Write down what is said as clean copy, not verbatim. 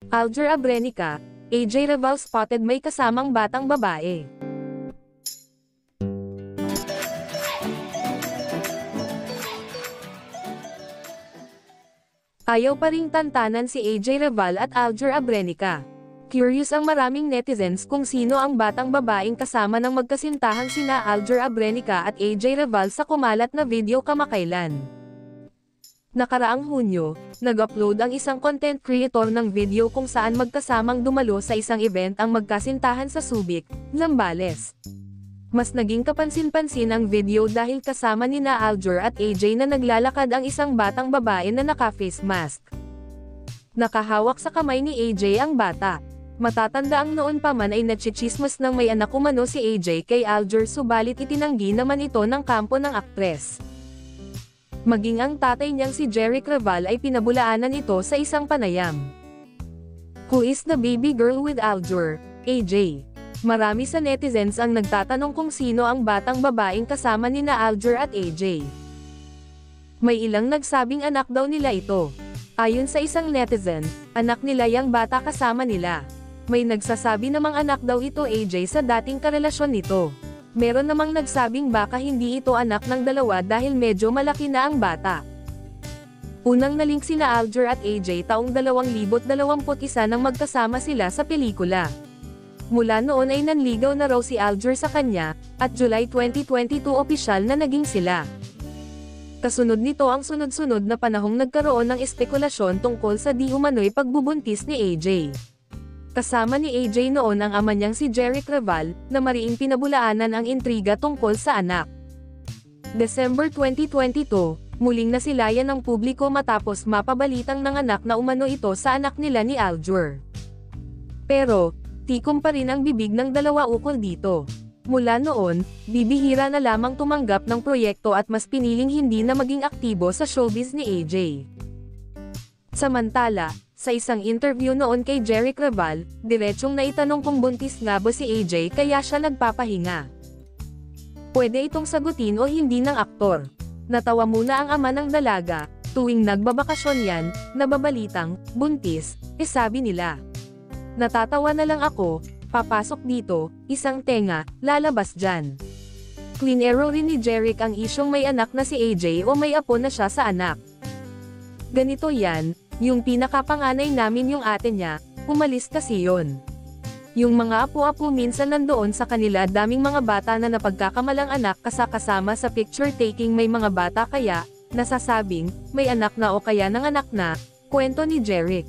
Alger Abrenica, AJ Reval spotted may kasamang batang babae. Ayaw pa ring tantanan si AJ Reval at Alger Abrenica. Curious ang maraming netizens kung sino ang batang babaeng kasama ng magkasintahang sina Alger Abrenica at AJ Reval sa kumalat na video kamakailan. Nakaraang Hunyo, nag-upload ang isang content creator ng video kung saan magkasamang dumalo sa isang event ang magkasintahan sa Subic, Zambales. Mas naging kapansin-pansin ang video dahil kasama nina Alger at AJ na naglalakad ang isang batang babae na naka-face mask. Nakahawak sa kamay ni AJ ang bata. Matatanda ang noon pa man ay natsichismas ng may anak umano si AJ kay Alger subalit itinanggi naman ito ng kampo ng aktres. Maging ang tatay niyang si Jeric Reval ay pinabulaanan ito sa isang panayam. Who is the baby girl with Alger, AJ? Marami sa netizens ang nagtatanong kung sino ang batang babaeng kasama nina Alger at AJ. May ilang nagsabing anak daw nila ito. Ayon sa isang netizen, anak nila yang bata kasama nila. May nagsasabi namang anak daw ito AJ sa dating karelasyon nito. Meron namang nagsabing baka hindi ito anak ng dalawa dahil medyo malaki na ang bata. Unang nalink sina Alger at AJ taong 2021 nang magkasama sila sa pelikula. Mula noon ay nanligaw na raw si Alger sa kanya, at July 2022 opisyal na naging sila. Kasunod nito ang sunod-sunod na panahong nagkaroon ng espekulasyon tungkol sa di umano'y pagbubuntis ni AJ. Kasama ni AJ noon ang ama niyang si Jeric Reval, na mariing pinabulaanan ang intriga tungkol sa anak. December 2022, muling nasilayan ng publiko matapos mapabalitang nanganak na umano ito sa anak nila ni Alger. Pero, tikom pa rin ang bibig ng dalawa ukol dito. Mula noon, bibihira na lamang tumanggap ng proyekto at mas piniling hindi na maging aktibo sa showbiz ni AJ. Samantala, sa isang interview noon kay Jeric Reval, diretsyong naitanong kung buntis nga ba si AJ kaya siya nagpapahinga. Pwede itong sagutin o hindi ng aktor. Natawa muna ang ama ng dalaga, tuwing nagbabakasyon yan, nababalitang, buntis, sabi nila. Natatawa na lang ako, papasok dito, isang tenga, lalabas dyan. Clean-ero rin ni Jeric ang isyong may anak na si AJ o may apo na siya sa anak. Ganito yan, yung pinakapanganay namin yung ate niya, umalis kasi yon. Yung mga apo-apo minsan nandoon sa kanila daming mga bata na napagkakamalang anak kasama sa picture taking may mga bata kaya, nasasabing, may anak na o kaya nanganak na, kwento ni Jeric.